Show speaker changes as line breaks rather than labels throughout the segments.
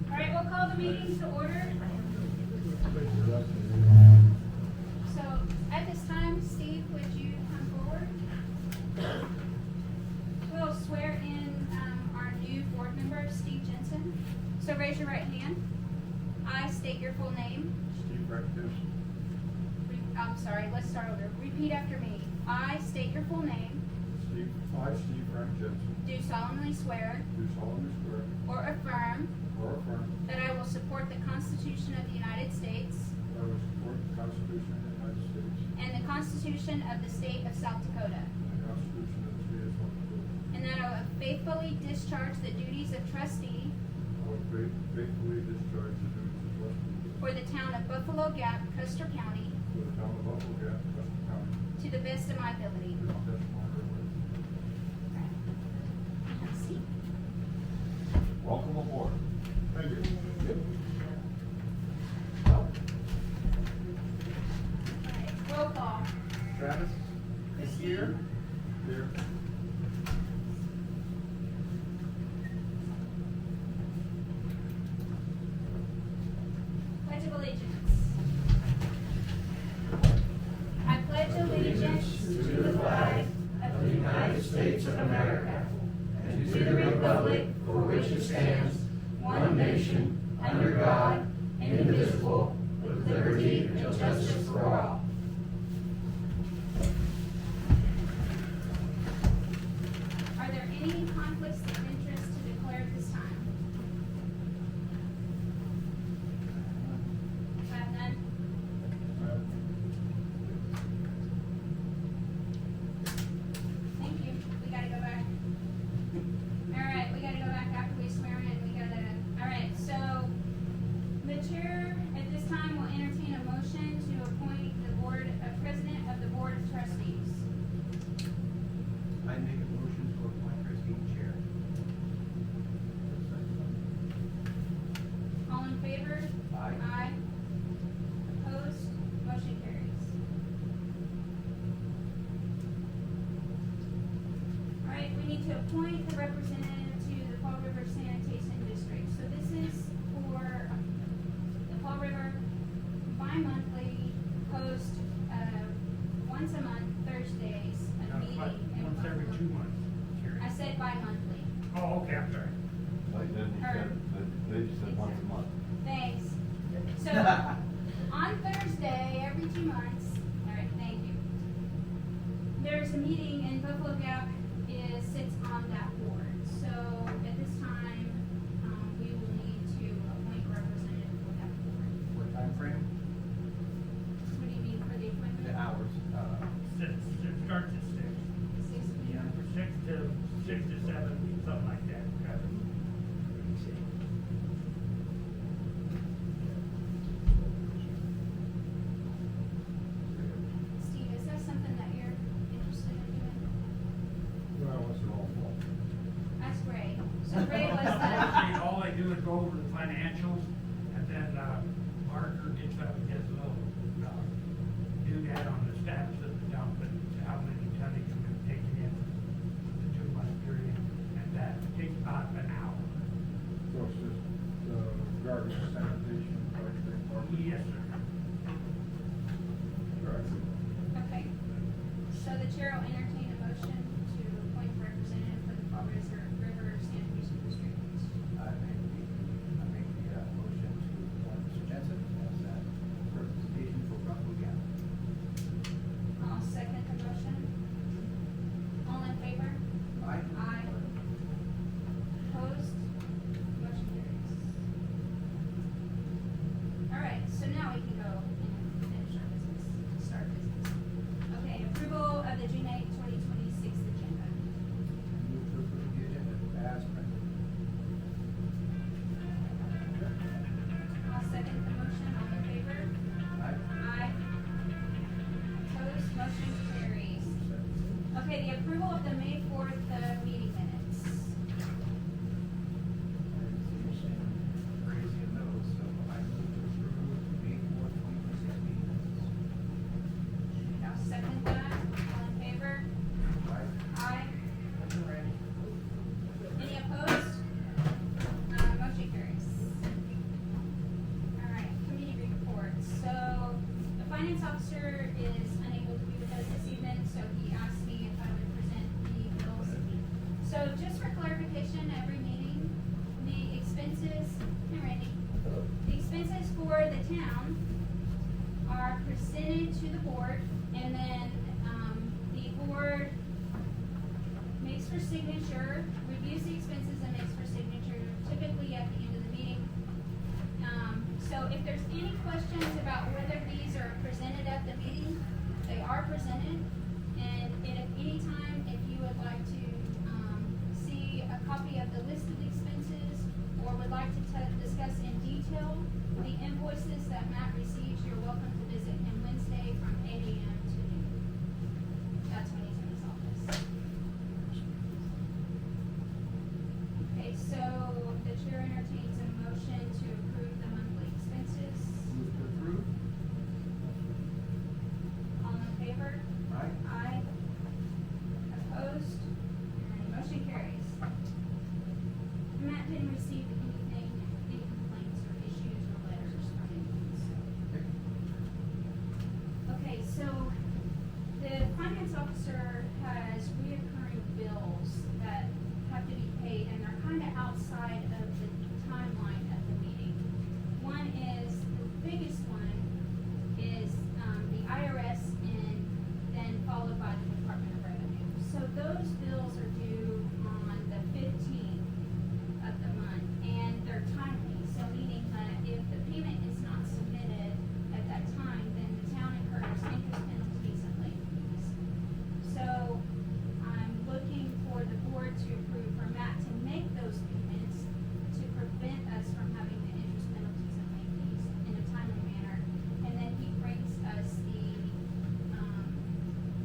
right, we'll call the meeting to order. So at this time, Steve, would you come forward? We'll swear in our new board member, Steve Jensen. So raise your right hand. I state your full name.
Steve Rectus.
I'm sorry, let's start over. Repeat after me. I state your full name.
I, Steve Frank Jensen,
Do solemnly swear
do solemnly swear
or affirm
or affirm
that I will support the Constitution of the United States
that I will support the Constitution of the United States
and the Constitution of the State of South Dakota,
and the Constitution of the State of South Dakota.
and that I will faithfully discharge the duties of trustee
I will faithfully discharge the duties of trustee
for the town of Buffalo Gap, Custer County,
for the town of Buffalo Gap, Custer County,
to the best of my ability.
to the best of my ability.
Have a seat.
Welcome aboard.
Thank you.
All right, roll call.
Travis is here.
Here.
Pledge of Allegiance. I pledge allegiance to the flag of the United States of America and to the republic for which it stands, one nation, under God, indivisible, with liberty and justice for all. Are there any conflicts of interest to declare at this time? I have none. Thank you. We gotta go back. All right, we gotta go back after we swear in. All right, so the chair at this time will entertain a motion to appoint the president of the board of trustees.
I make a motion to appoint Christine chair.
All in favor?
Aye.
Aye. Opposed? Motion carries. All right, we need to appoint the representative to the Fall River Sanitation District. So this is for the Fall River bi-monthly host, once a month, Thursdays, a meeting.
Once every 2 months. Terry.
I said bi-monthly.
Oh, okay, I'm sorry.
Like then you said, they just said once a month.
Thanks. So, on Thursday, every 2 months, all right, thank you. There's a meeting and Buffalo Gap sits on that board. So, at this time, we will need to appoint a representative for that board.
What time frame?
What do you mean for the appointment?
The hours.
It starts at 6.
6
Yeah,
p.m.
6 to 7, something like that.
Steve, is that something that you're interested in doing? finance officer is unable to be with us this evening, so he asked me if I would present the bills. So just for clarification, every meeting, the expenses, hey Randy, the expenses for the town are presented to the board, and then, the board makes for signature, reviews the expenses and makes for signature, typically at the end of the meeting. So if there's any questions about whether these are presented at the meeting, they are presented. And at any time, if you would like to, see a copy of the list of the expenses, or would like to discuss in detail the invoices that Matt receives, you're welcome to visit him Wednesday from 8 AM to noon. That's when he's in his office. Okay, so the chair entertains a motion to approve the monthly expenses.
Move to approve.
All in favor?
Aye.
Aye. Opposed? And motion carries. Matt didn't receive anything, any complaints or issues or letters from anyone, so. Okay, so the finance officer has reoccurring bills that have to be paid, and they're kind of outside of the timeline of the meeting. One is, the biggest one is, the IRS, and then followed by the Department of Revenue. So those bills are due on the 15th of the month, and they're timely, so meaning that if the payment is not submitted at that time, then the town incurs interest penalties and late fees. So I'm looking for the board to approve for Matt to make those payments to prevent us from having the interest penalties and late fees in a timely manner. And then he brings us the,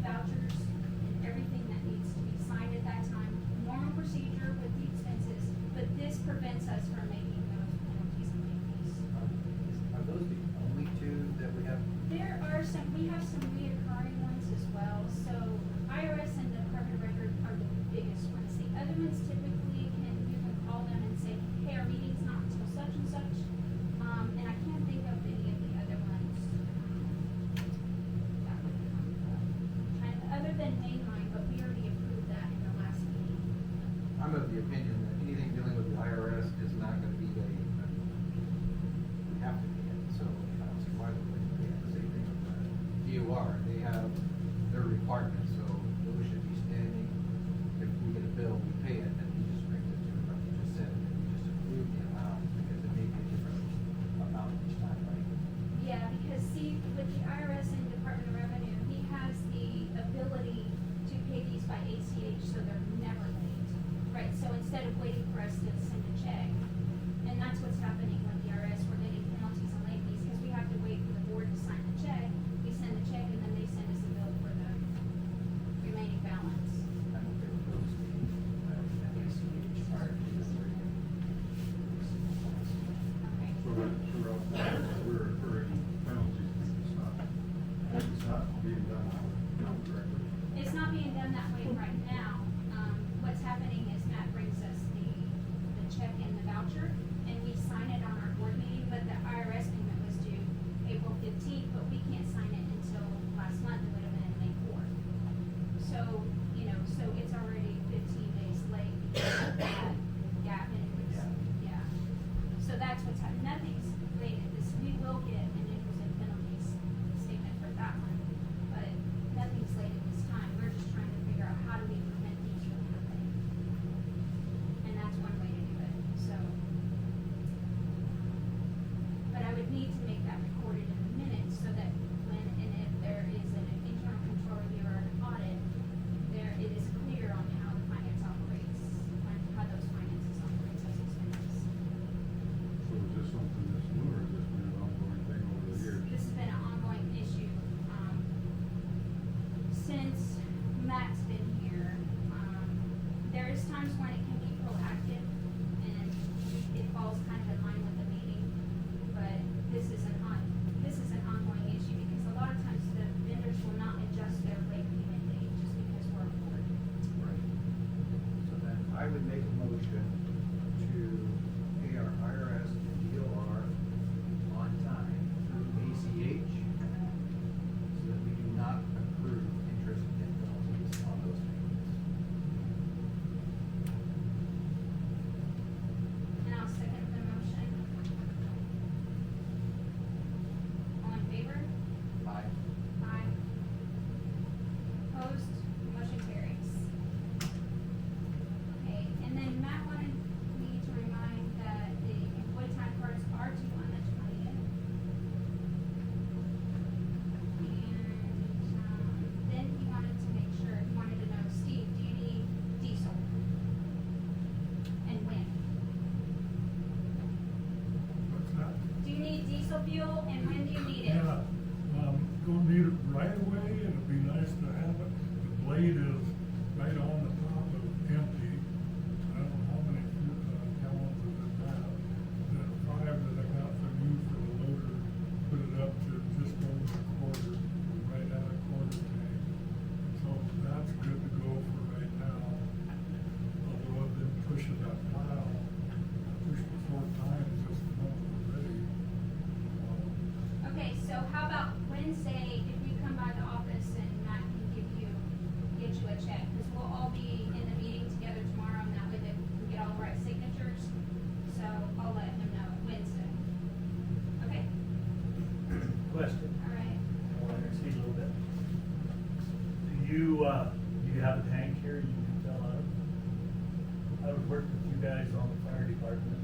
vouchers and everything that needs to be signed at that time. Normal procedure with the expenses, but this prevents us from making those penalties and late fees.
Are those the only two that we have?
There are some, we have some reoccurring ones as well, so IRS and the Department of Record are the biggest ones. The other ones typically you can call them and say, hey, our meeting's not until such and such, and I can't think of any of the other ones. That would come up. Other than mainline, but we already approved that in the last meeting.
I'm of the opinion that anything dealing with the IRS is not gonna be we have to pay it, so I don't see why we wouldn't pay it. The same thing with the DOR, they have their requirements, so those should be standing. If we get a bill, we pay it, and he just brings it to, like you just said, and we just approve the amount, because it may be a different amount each time, right?
Yeah, because see, with the IRS and Department of Revenue, he has the ability to pay these by ACH, so they're never late. Right, so instead of waiting for us to send a check, and that's what's happening with the IRS, we're getting penalties and late fees, because we have to wait for the board to sign the check. We send the check, and then they send us a bill for the remaining balance.
I'm okay with those being, ACH prior to the thirty.
Okay.
We're incurring penalties, it's not being done correctly.
It's not being done that way right now. What's happening is Matt brings us the check and the voucher, and we sign it on our board meeting, but the IRS payment was due April 15th, but we can't sign it until last month, it would have been May 4th. So, so it's already 15 days late because of that gap in interest. Yeah. So that's what's happening. Nothing's late at this. We will get an interest and penalties statement for that one, but nothing's late at this time. We're just trying to figure out how do we prevent these from happening. And that's one way to do it, so. But
it right away, it'd be nice to have it. The blade is right on the top of empty. I don't know how many gallons of it have. The 5 that I got from you for the loader, put it up to just over a quarter, right at a quarter tank. So that's good to go for right now. Although I've been pushing that plow, pushed it 4 times this month already.
Okay, so how about Wednesday, if you come by the office and Matt can get you a check, because we'll all be in the meeting together tomorrow, and that way that we can get all the right signatures. So I'll let him know Wednesday. Okay,
Question,
all right.
I want to see a little bit. Do you have a tank here you can fill out of? I would work with you guys on the fire department.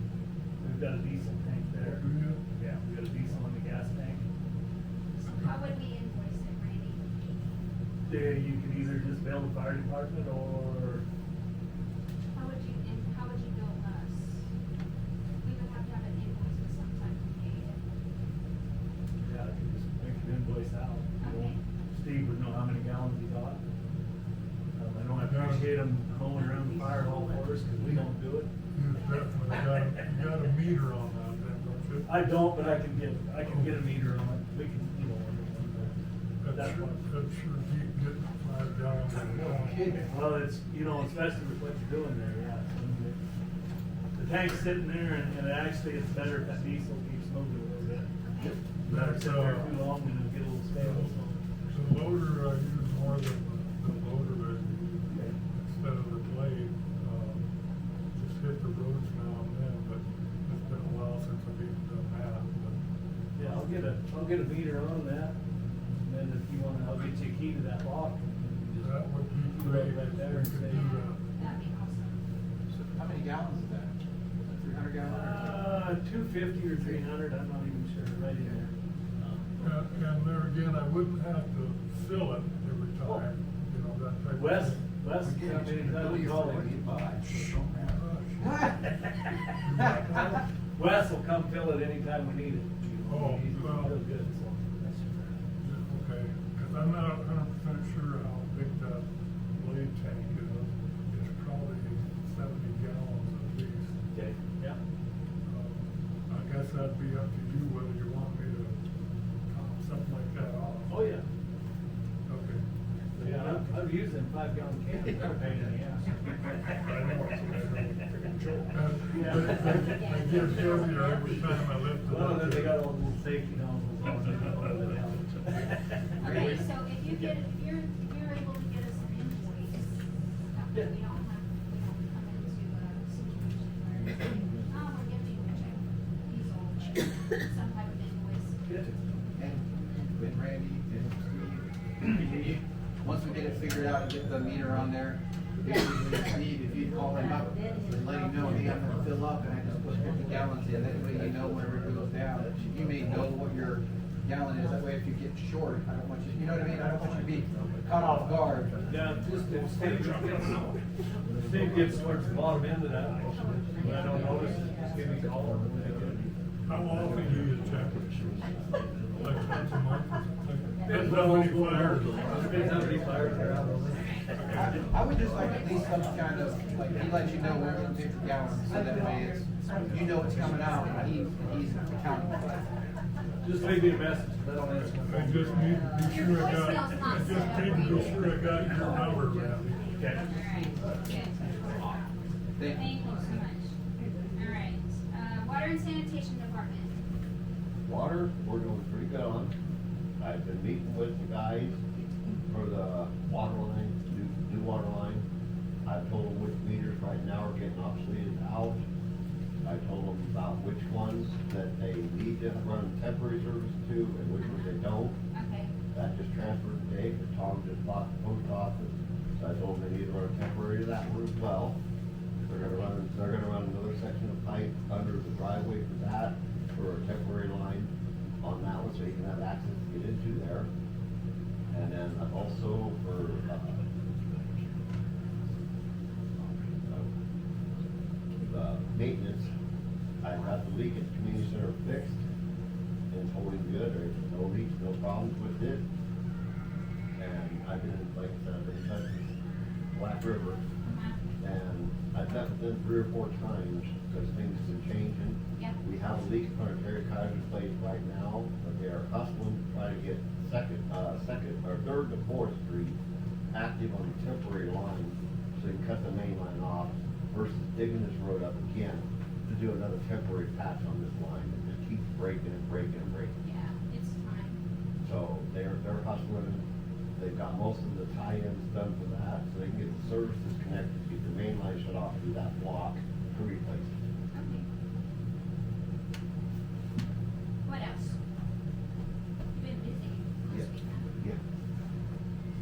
We've got a diesel tank there.
Do you?
Yeah, we got a diesel in the gas tank.
So how would we invoice it, Randy?
You can either just bill the fire department or,
How would you bill us? We would have to have an invoice with some type of data.
yeah, you can just make an invoice out. You know,
Okay.
Steve would know how many gallons he got. I don't appreciate him mowing around the fire hall for us, cause we don't do it.
You definitely got a meter on that, then, don't you?
I don't, but I can get a meter on it. We can, you know.
That's
That's
sure,
what.
that's sure deep, getting 5 gallons of water.
Kidding.
Well, it's, you know, especially with what you're doing there, yeah. it's gonna be- The tank's sitting there and actually it's better if that diesel keeps moving a little bit. Let it sit there too long and it'll get a little stale, so.
The loader, I use more than the loader I use instead of the blade. Just hit the roads now and then, but it's been a while since I've even done that. But
Yeah, I'll get a meter on that. And then if you wanna, I'll get you a key to that lock. and you just
that would be
do
great
it right
if
there
we
and
could
say,
do that.
That'd be awesome.
So how many gallons is that? 300 gallons?
250 or 300, I'm not even sure, right in there.
And there again, I wouldn't have to fill it every time, you know, that type of
Wes,
thing.
Wes, come anytime we call him. Wes will come fill it anytime we need it.
Oh,
He's
well.
real good, so.
Okay, cause I'm not 100% sure how big that blade tank is. It's probably 70 gallons at least.
Okay, yeah.
I guess that'd be up to you whether you want me to top something like that off.
Oh, yeah.
Okay.
Yeah, I've used them 5-gallon cans, they're a pain in the ass.
I know.
Yeah.
They get heavier every time I lift it.
Well, then they got all the little safety nozzles on it.
Okay, so if you're able to get us an invoice, that way we don't come into a situation where, oh, we're giving you a check, diesel, some type of invoice.
And Randy and Steve, once we get it figured out and get the meter on there, basically Steve, if you call him up and let him know, hey, I'm gonna fill up and I just put 50 gallons in, that way you know whenever it goes down. You may know what your gallon is, that way if you get short, I don't want you, you know what I mean? I don't want you to be caught off guard.
Yeah, just if Steve gets towards the bottom end of that, when I don't notice, just give me a call.
How often do you check it? Like once a month or something?
Depends
How
on
many fires?
Depends how many fires are out on
I would just like at least some kind of, like, he lets you know we're gonna 50 gallons, so that way it's, you know it's coming out and he's accounting for it.
Just leave me a message, I don't answer.
I just need to be sure I got your number, Randy.
Okay.
Alright, good.
Thank
Thank you so much. Alright, water and sanitation department.
Water, we're doing pretty good on. I've been meeting with the guys for the water line, new water line. I told them which meters right now are getting obsoleted out. I told them about which ones that they need to run temporary service to and which ones they don't.
Okay,
That just transferred today, but Tom just bought the post office, so I told them they need to run a temporary to that one as well. They're gonna run another section of pipe under the driveway for that, for a temporary line on that one, so you can have access to get into there. And then also for, maintenance, I got the leak at the community center fixed, and it's holding good, there's no leaks, no problems with it. Black River. And I've met with them 3 or 4 times, because things have been changing.
Yep.
We have a leak on Terry Kaiser's place right now, but they are hustling, to try to get second or third to fourth street active on the temporary line, so they can cut the main line off, versus digging this road up again to do another temporary patch on this line. It just keeps breaking and breaking and breaking.
Yeah, it's time.
So they're hustling. They've got most of the tie-ins done for that, so they can get the services connected, get the main line shut off through that block to replace it.
Okay. What else? You've been busy this
Yeah.
weekend.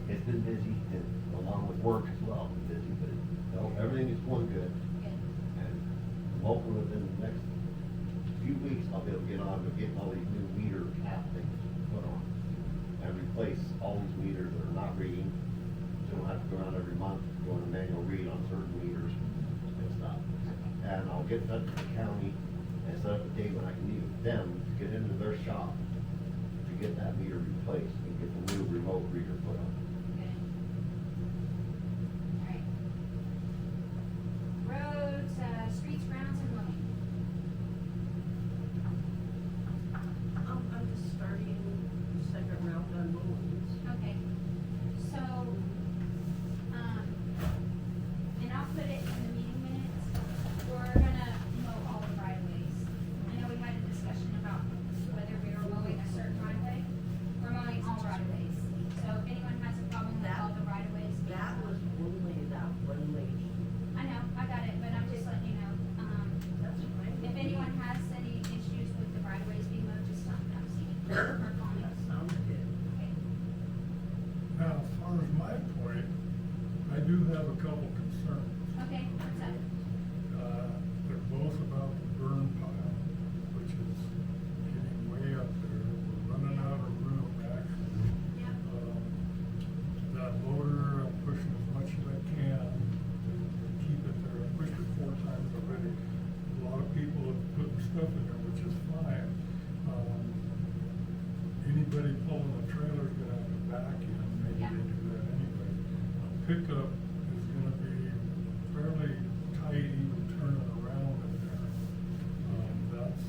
Yeah. It's been busy, and along with work as well, been busy, but no, everything is going good.
Good.
And I'm hoping within the next few weeks, I'll be able to get on to getting all these new meter cap things put on. And replace all these meters that are not reading, so don't have to go around every month, doing a manual read on certain meters and stuff. And I'll get that to the county and set up a date when I can meet with them to get into their shop to get that meter replaced and get the new remote reader put on.
Good. All right. Roads, streets, grounds, and mowing.
I'm just starting second round on mowings.
Okay. So, and I'll put it in the meeting minutes, we're gonna mow all the right-of-ways. I know we had a discussion about whether we were mowing a certain right-of-way. We're mowing all right-of-ways. So if anyone has a problem with all the right-of-ways.
That was only that one lady.
I know, I got it, but I'm just letting you know,
That's fine.
if anyone has any issues with the right-of-ways being mowed, just come see me or call me.
That sounds good.
Okay.
Now, as far as my point, I do have a couple concerns.
Okay, what's that?
They're both about the burn pile, which is getting way up there. We're running out of room, actually.
Yeah.
That loader, I'm pushing as much as I can to keep it there. I pushed it 4 times already. A lot of people have put stuff in there, which is fine. Anybody pulling a trailer is gonna have to back in, maybe
Yeah.
they do that anyway. A pickup is gonna be fairly tight, even turning around in there. That's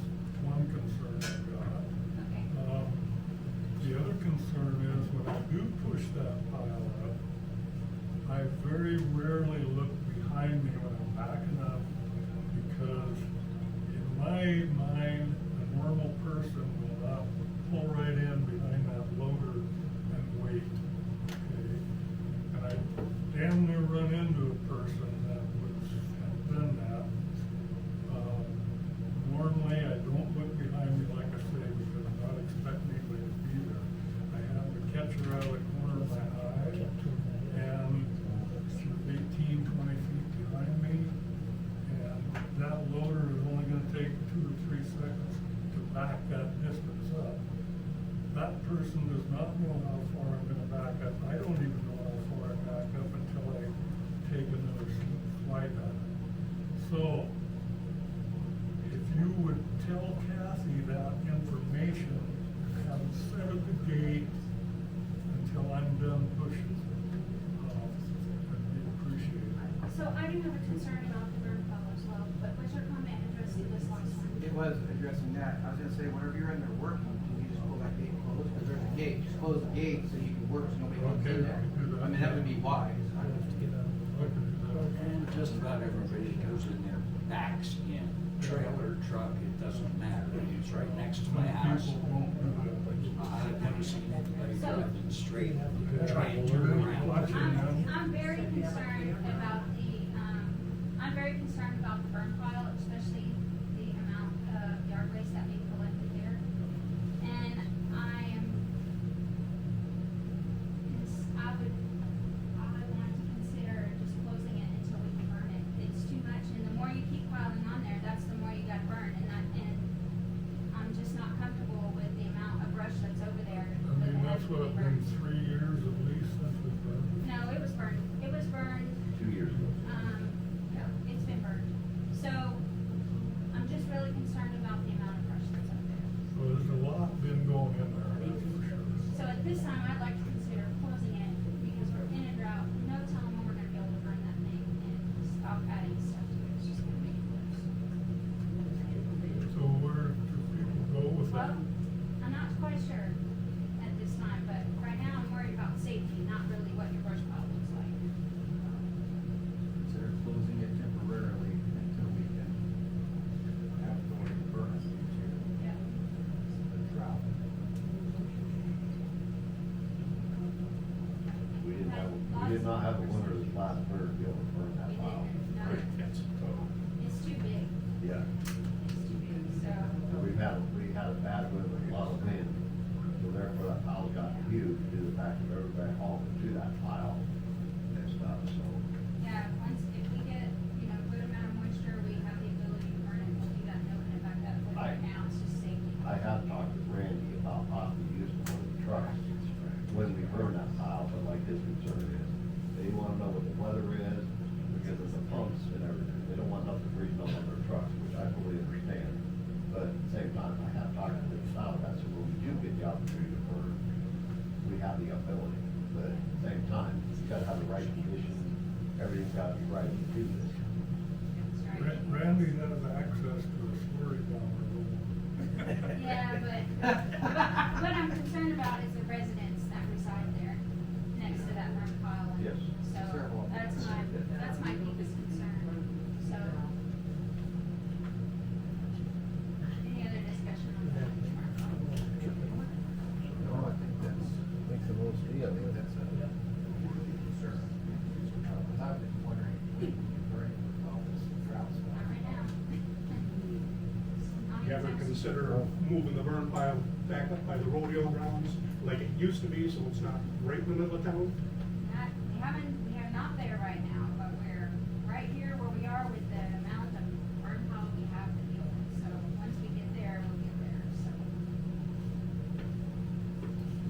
one concern I've got.
Okay.
The other concern is when I do push that pile up, I very rarely look behind me when I'm backing up, because in my mind, a normal person will not pull right in behind that loader and wait, okay? And I damn near run into a person that have done that. Normally, I don't look behind me, like I say, because I'm not expecting anybody to be there. I happen to catch her out of the corner of my eye, and she's 18, 20 feet behind me, and that loader is only gonna take 2 or 3 seconds to back that distance up. That person does not know how far I'm gonna back up. I don't even know how far I back up until I take another flight on it. So, if you would tell Kathy that information, have it set at the gate until I'm done pushing, that'd be appreciated.
So I do have a concern about the burn pile as well, but what's your comment addressing this last one?
It was addressing that. I was gonna say, whenever you're in there working, can you just pull that gate closed? Because there's a gate, just close the gate so you can work, so nobody comes
Okay,
in there.
I can do that.
I mean, that would be wise.
I can do that.
And just about everybody goes in there, backs in, trailer, truck, it doesn't matter, it's right next to my house.
People won't do that.
I've never seen anybody
So-
driving straight,
Yeah,
trying to
well,
turn
we're
around.
watching them.
I'm very concerned about I'm very concerned about the burn pile, especially the amount of yard waste that being collected there. And I want to consider just closing it until we can burn it. It's too much, and the more you keep piling on there, that's the more you gotta burn, and I'm just not comfortable with the amount of brush that's over there.
I mean, that's what, been 3 years at least since we burned it.
No, it was burned. It was burned,
2 years ago.
it's been burned. So, I'm just really concerned about the amount of brush that's up there.
So there's a lot been going in there, that's for sure.
So at this time, I'd like to consider closing it, because we're in a drought, no telling when we're gonna be able to
not have a winter this last winter to be able to burn that
We
pile.
didn't, no. It's too big,
Yeah.
it's too big, so.
And we had a bad winter with a lot of wind, so therefore that pile got huge due to the fact of everybody hauling to that pile and stuff, so.
Yeah, once, if we get, you know, good amount of moisture, we have the ability to burn it, we'll do that and open it back up, but right now, it's just safety.
I have talked with Randy about possibly using one of the trucks when we burn that pile, but like his concern is, they wanna know what the weather is, because of the pumps and everything, they don't want nothing freezing up on their trucks, which I fully understand. But at the same time, I have talked to the south, that's when we do get the opportunity to burn, we have the ability, but at the same time, you gotta have the right conditions, everything's gotta be right to do this.
That's right.
Randy has access to a slurry bumper.
Yeah, but what I'm concerned about is the residents that reside there, next to that burn pile. And
Yes.
So, that's my biggest concern, so. Any other discussion on that?
No, I think that's,
Makes the most
I think that's a worthy concern. Cause I've been wondering, when you burn with all this drought
Not
stuff.
right now.
You ever consider moving the burn pile back up by the rodeo grounds like it used to be, so it's not right in the middle of town?
We have not there right now, but we're right here where we are with the amount of burn pile we have to deal with, so once we get there, we'll get there, so.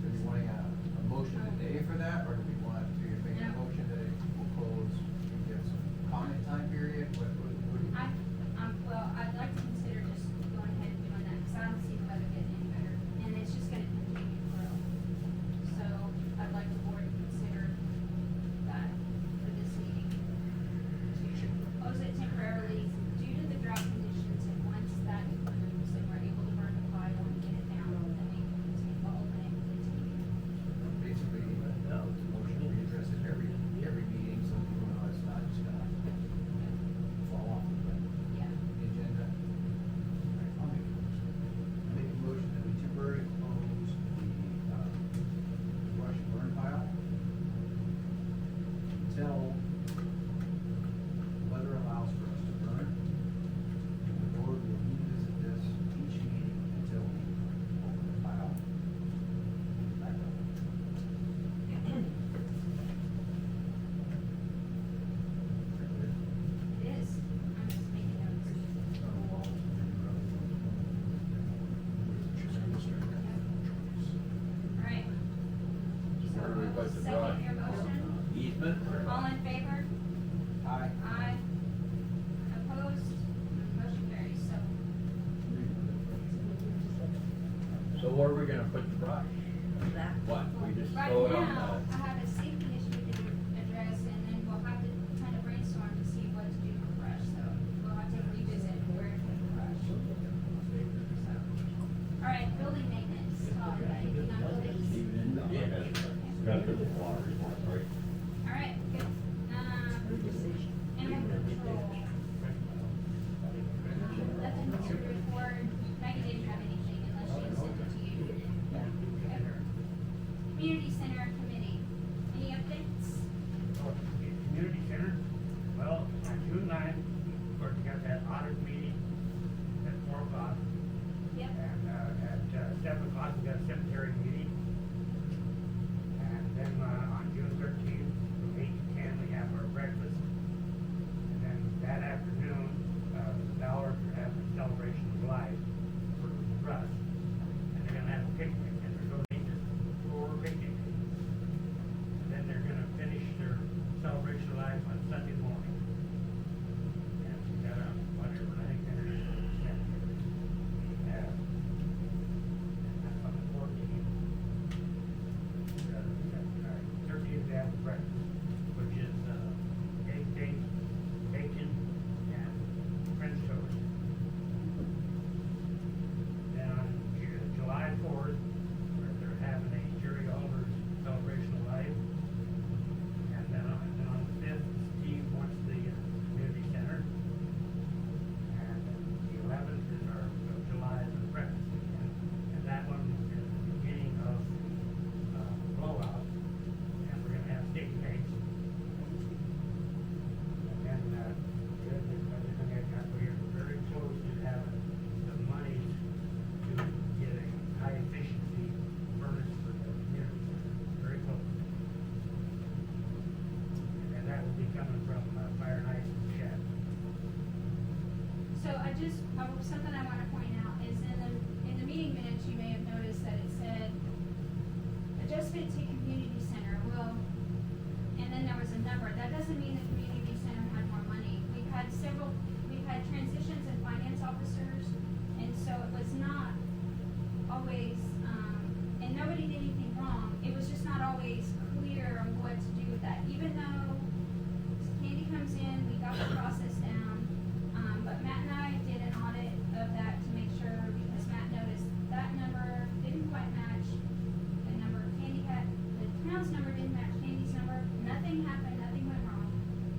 Do we want a motion today for that, or do we want to make a
No.
motion that it will close, we get some comment time period, what do you?
Well, I'd like to consider just going ahead and doing that, because I don't see the weather getting any better, and it's just gonna continue to grow. So, I'd like the board to consider that for this meeting. To close it temporarily due to the drought conditions, and once that improves and we're able to burn the pile and get it down, then we can continue, we'll open it and continue.
Basically, no, it's a motion, we address it every meeting, so people know it's not just gonna fall off the
Yeah.
agenda. I'll make a motion. I make a motion that we temporarily close the brush burn pile until weather allows for us to burn. And the board will revisit this each meeting until we open the pile back up.
It is, I'm just making notes. Alright. So,
Everybody to
second
drive.
your motion,
Easement?
all in favor?
Aye.
Aye. Opposed? Motion carries, so.
So where are we gonna put the brush?
That,
What, we just
Right
throw it on
now,
the?
I have a safety issue to address, and then we'll have to kind of brainstorm to see what to do for brush, so we'll have to revisit where to put the brush. So, alright, building maintenance, anything on buildings?
Gotta put the water report, right?
Alright, good. Animal control. Nothing to report, Maggie didn't have anything unless she sent it to you. Okay. Community Center Committee, any updates?
Community Center, well, on June 9th, of course, we got that audit meeting at 4:00.
Yep.
And, at 7:00, we got a cemetery meeting. And then, on June 13th, from 8 to 10, we have our breakfast. And then that afternoon, Ballard are having a celebration of life for Russ. And they're gonna have a picnic, and they're donating for picnic.
adjustment to community center, well, and then there was a number, that doesn't mean the community center had more money. We've had transitions in finance officers, and so it was not always, and nobody did anything wrong, it was just not always clear on what to do with that, even though Candy comes in, we got the process down, but Matt and I did an audit of that to make sure, because Matt noticed that number didn't quite match the number Candy had, the town's number didn't match Candy's number, nothing happened, nothing went wrong.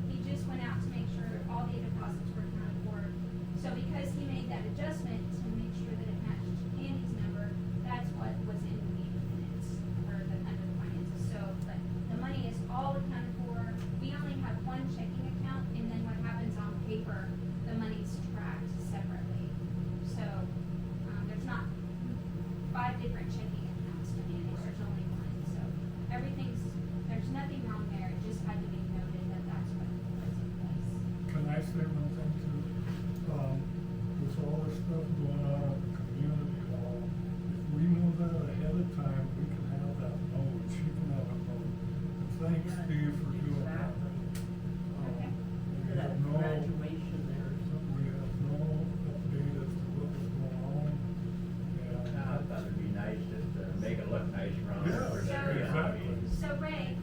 He just went out to make sure all the deposits were accounted for. So because he made that adjustment to make sure that it matched Candy's number, that's what was in the meeting minutes, or the, under the finances. So, but the money is all accounted for. We only have one checking account, and then what happens on paper, the money's tracked separately. So, there's not 5 different checking accounts to manage, there's only one. So, there's nothing wrong there, it just had to be noted that that's what was in place.
Can I say one thing too? With all this stuff going on at the community hall, if we know that ahead of time, we can have that note, she can have a note. And thanks, Steve, for doing that.
Okay.
We
That
have no,
graduation there or something.
we have no update as to what was going on. And
I thought it'd be nice just to make it look nice around.
Yeah,
for the
So-
area.
exactly.
So Ray,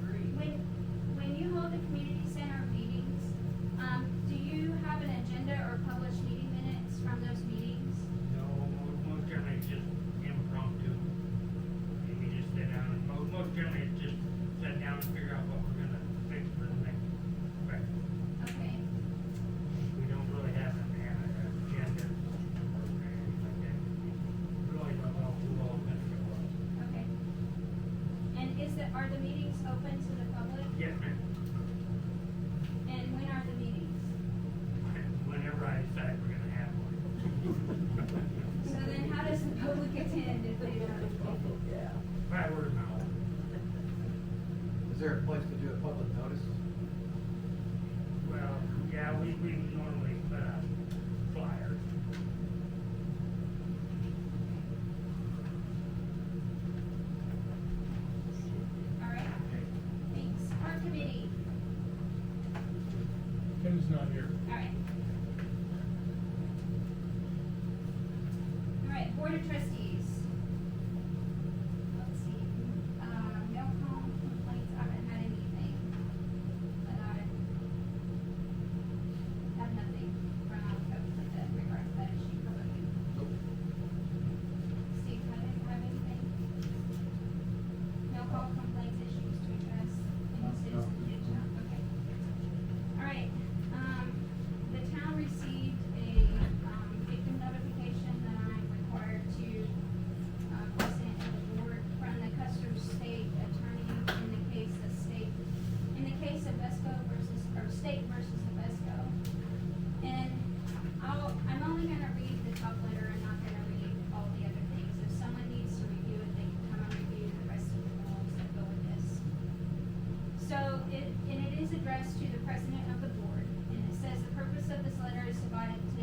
when you hold the community center meetings, do you have an agenda or published meeting minutes from those meetings?
No, most generally it's just impromptu. And we just sit down and, most generally it's just sit down and figure out what we're gonna fix for the next question.
Okay,
We don't really have an agenda or anything like that. We really don't know who all is gonna show up.
okay. And are the meetings open to the public?
Yes, ma'am.
And when are the meetings?
Whenever I decide we're gonna have one.
So then how does the public attend if they don't?
Yeah.
By word of mouth.
Is there a place to do a public notice?
Well, yeah, we normally put out flyers.
All right, thanks. Park committee,
Ken's not here.
all right. All right, board of trustees. Let's see, no complaints, I haven't had anything. But I have nothing from with that regards to that issue. How about you? Steve, have anything? No call complaints, issues to address, any citizens reach out, okay. All right, the town received a, victim notification that I'm required to, present at the board from the Custer State Attorney in the case of Vesco versus, or State versus Vesco. And I'm only gonna read the top letter and not gonna read all the other things. If someone needs to review it, they can come and review the rest of the rules that go with this. So it is addressed to the president of the board, and it says the purpose of this letter is to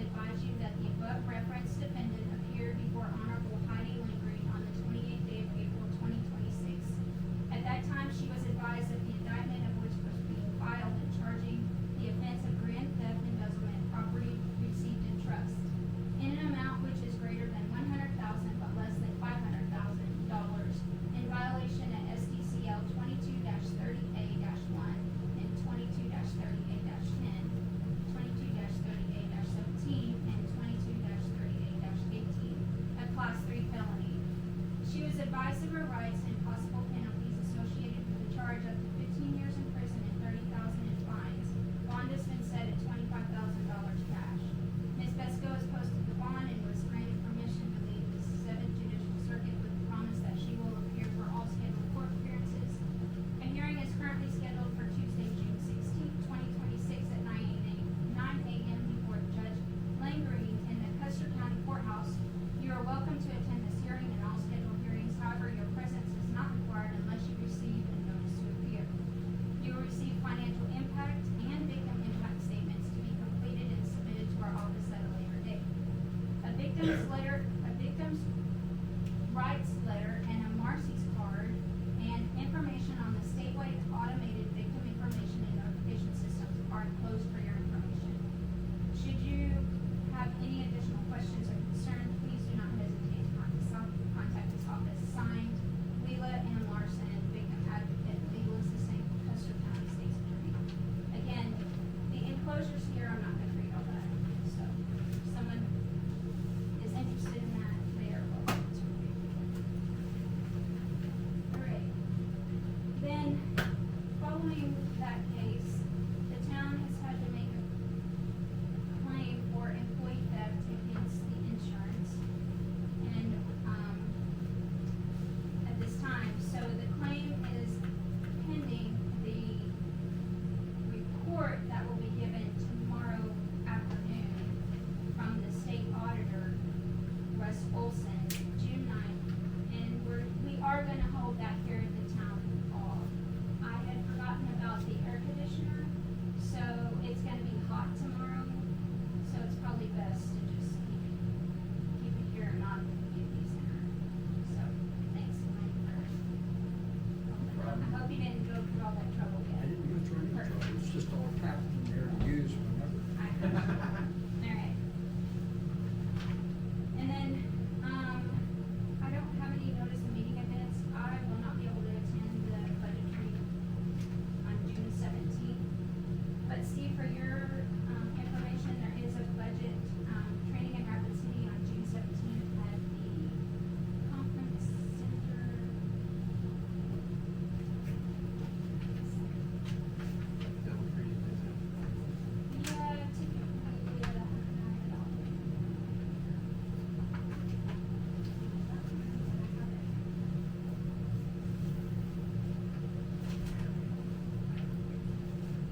advise you that the above referenced defendant appeared before Honorable Heidi Lindgren on the 28th day of April 2026. At that time, she was advised that the indictment of which was being filed and charging the offense of grand theft embezzlement property received in trust in an amount which is greater than $100,000 but less than $500,000 in violation at SDCL 22-30A-1 and 22-30A-10, 22-30A-17, and 22-30A-13. all that trouble
I
yet.
didn't go through any trouble, it's just all tapped in there to use whenever.
Alright. And then, I don't have any notice of meeting events. I will not be able to attend the budget training on June 17th. But Steve, for your, information, there is a budget, training in Rapid City on June 17th at the conference center.
Double Tree, is it?
Yeah, typically,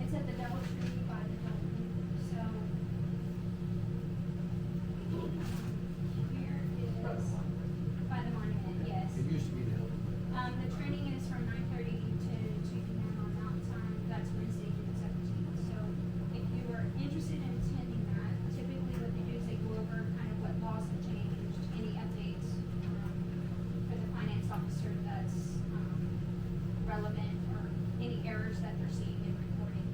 it's at the Double Tree by the Double, so. Here is, by the monument, yes.
It used to be the Hilton.
The training is from 9:30 to 2 p.m. on Mountain Time, that's Wednesday, June 17th. So if you are interested in attending that, typically what they do is they go over kind of what laws have changed, any updates, for the finance officer that's, relevant, or any errors that they're seeing in reporting.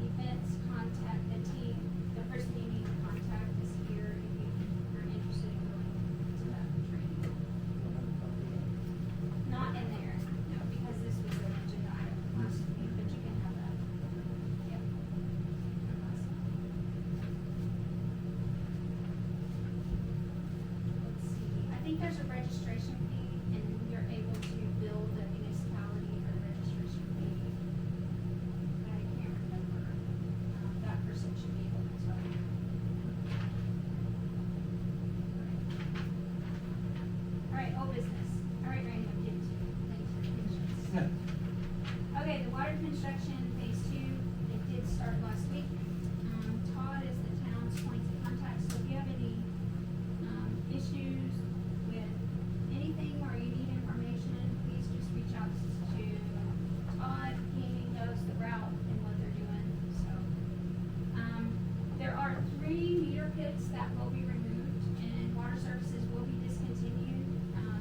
The events contact, the person you need to contact is here if you are interested in going to that training. Not in there, no, because this was an agenda item last week, but you can have that. Yep. Let's see, I think there's a registration fee, and you're able to bill the municipality for the registration fee. I can't remember, that person should be able to tell you. Alright, old business. Alright, Randy, I'm getting to you. Thanks for your patience. Okay, the water construction phase 2, it did start last week. Todd is the town's point of contact, so if you have any, issues with anything or you need information, please just reach out to Todd. He knows the route and what they're doing, so. There are 3 meter pits that will be removed, and water services will be discontinued.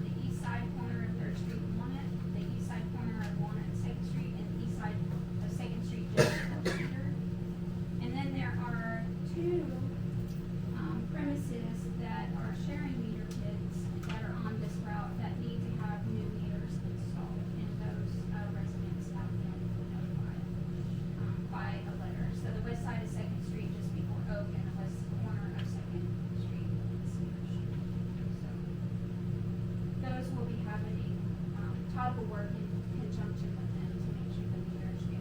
The east side corner of Third Street and Walnut, the east side corner of Walnut and Second Street, and the east side of Second Street just for meter. And then there are 2 premises that are sharing meter pits that are on this route that need to have new meters installed, and those residents have been notified by a letter. So the west side of Second Street just before Oak, and the west corner of Second Street in Cedar Street. So those will be happening. Todd will work in conjunction with them to make sure the meters get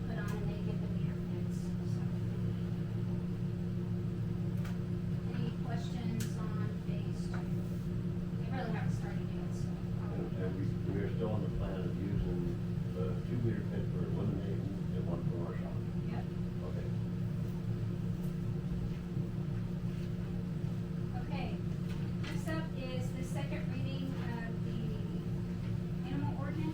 put on and they get the meter pits. So. Any questions on phase 2? They really haven't started yet, so.
And we are still on the plan of using the 2 meter pit for eliminating and 1 for our shop.
Yep.
Okay.
Okay, next up is the second reading of the animal ordinance.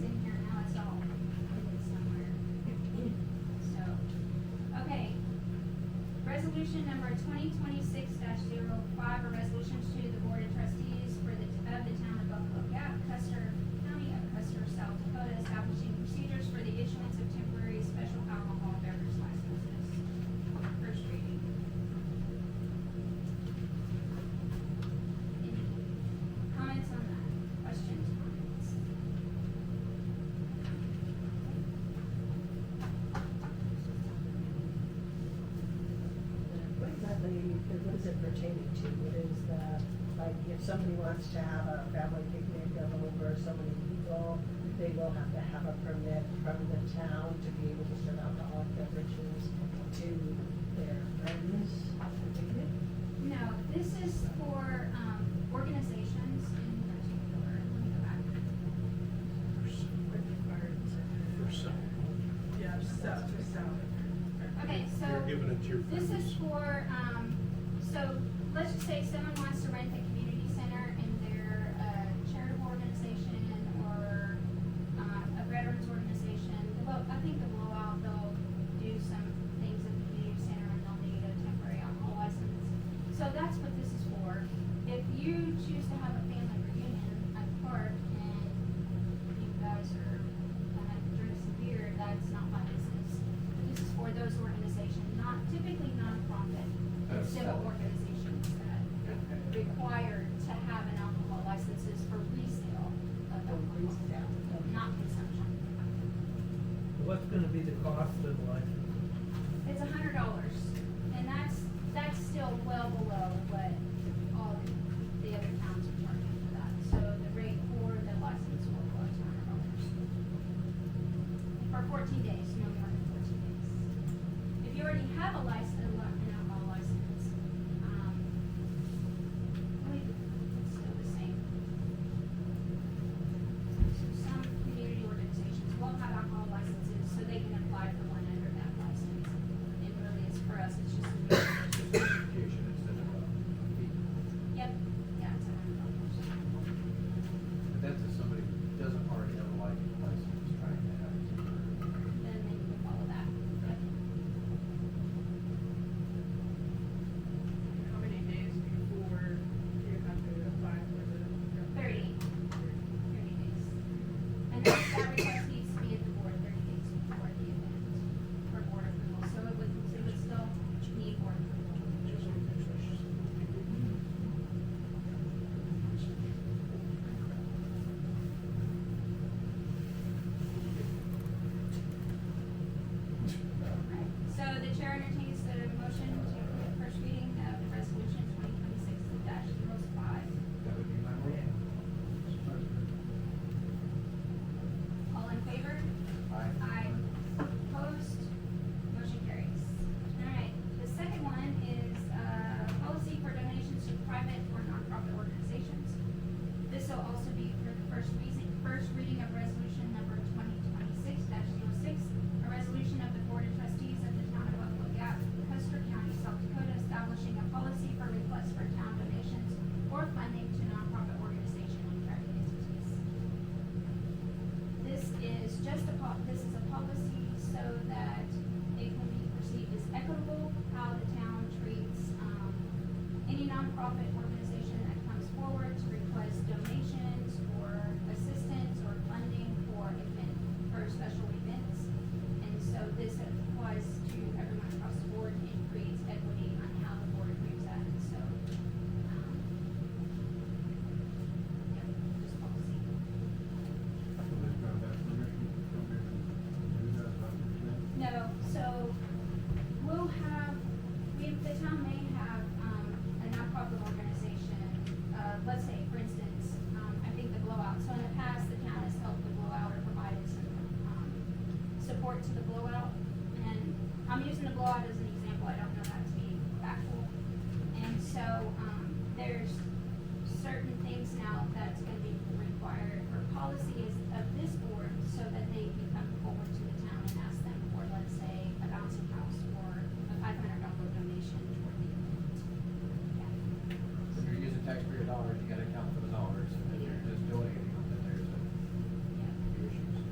in here now, it's all hidden somewhere. So, okay. Resolution number 2026-05, a resolution to the Board of Trustees of the Town of Buffalo Gap, Custer County of Custer, South Dakota, establishing procedures for the issuance of temporary special alcohol beverage licenses. First reading. Any comments on that? Questions, comments?
What exactly, what is it pertaining to? What is the, like, if somebody wants to have a family picnic of over so many people, they will have to have a permit from the town to be able to serve alcoholic beverages to their friends at the picnic?
No, this is for, organizations in particular. Let me go back. Okay, so.
You're giving it to your
This
friends.
is for, so let's just say someone wants to rent a community center and they're a charitable organization or, a veterans organization. I think the Blowout, they'll do some things at the community center and they'll need a temporary alcohol license. So that's what this is for. If you choose to have a family reunion at the park and you guys are gonna drink some beer, that's not my business. This is for those organizations, not typically nonprofit, but civil organizations that require to have an alcohol licenses for resale of alcohol, not consumption.
What's gonna be the cost of the license?
It's $100, and that's still well below what all the other towns are charging for that. So the rate for the license will go to $100. For 14 days, no more than 14 days. If you already have a license, an alcohol license, I believe it's still the same. So some community organizations will have alcohol licenses, so they can apply for one under that license. And really, it's for us, it's just a
Certification instead of a fee.
Yep, yeah, it's $100.
But that's if somebody doesn't already have a license, trying to have it.
Then they can follow that. Yep.
How many days before you have to apply for the?
30 days. And that request needs to be at the board 30 days before the event for board approval. So it would still need board approval. Right. So the chair entertains the motion to approve first reading of the resolution 2026-05.
That would be my motion.
All in favor?
Aye.
Aye. Opposed? Motion carries. All right, the second one is, policy for donations to private or nonprofit organizations. This will also be for the first reading of resolution number 2026-06, a resolution of the Board of Trustees of the Town of Buffalo Gap, Custer County, South Dakota, establishing a policy for requests for town donations or funding to nonprofit organization and private entities. This is just this is a policy so that it can be perceived as equitable, how the town treats, any nonprofit organization that comes forward to request donations or assistance or funding for special events. And so this applies to everyone across the board and creates equity on how the board agrees that. So, yeah, just policy.
Somebody's got that permission from me to do that,
No, so we'll have, the town may have, a nonprofit organization, let's say, for instance, I think the Blowout. So in the past, the town has helped the Blowout or provided some, support to the Blowout. And I'm using the Blowout as an example, I don't know that to be factual. And so, there's certain things now that's gonna be required for policy is of this board so that they can come forward to the town and ask them for, let's say, a bouncing house or a $500 donation toward the event. Yeah.
If you're using taxpayer dollars, you gotta account for the dollars, and if you're just donating them, then there's a
Yeah.
few issues.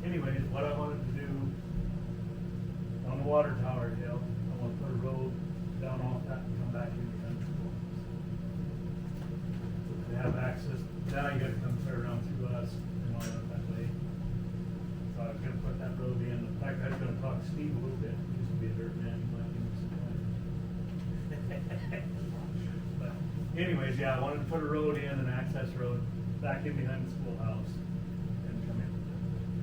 anyways, what I wanted to do on the water tower hill, I wanna put a road down off that and come back into the school. They have access, now you gotta come clear around through us and all that way. So I was gonna put that road in, in fact, I was gonna talk to Steve a little bit, he used to be a dirt man, he might give me some time. But anyways, yeah, I wanted to put a road in, an access road, back in behind the schoolhouse, and come in,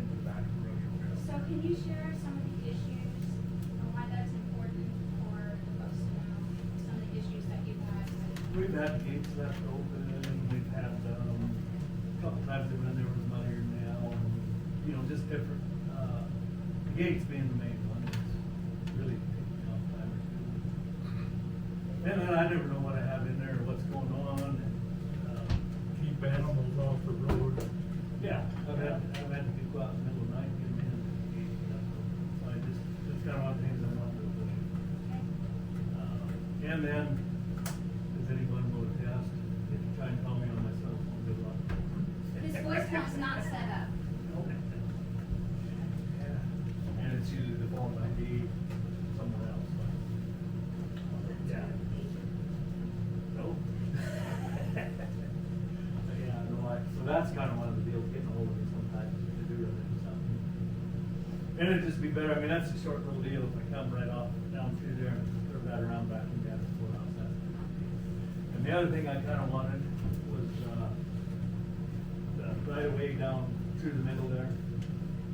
into the back of the road.
So can you share some of the issues and why that's important for the folks to know, some of the issues that you've had with?
We've had gates left open, we've had, a couple times when there was muddy or nail, and, you know, just different, the gates being the main one, it's really taking me off time or two. And then I never know what I have in there, or what's going on, and,
Keep animals off the road.
yeah, I've had to go out in the middle of the night and get them in. So I just kind of one of the things I want to do. And then, does anyone will attest, if you try and call me on my cell phone, good luck.
This voicemail's not set up.
And it's usually the phone ID somewhere else. Yeah. Nope. Yeah, no, so that's kind of one of the deals, getting hold of me sometimes to do something. And it'd just be better, I mean, that's a short little deal, if I come right off down through there and throw that around back in the courthouse. And the other thing I kind of wanted was, the right away down through the middle there.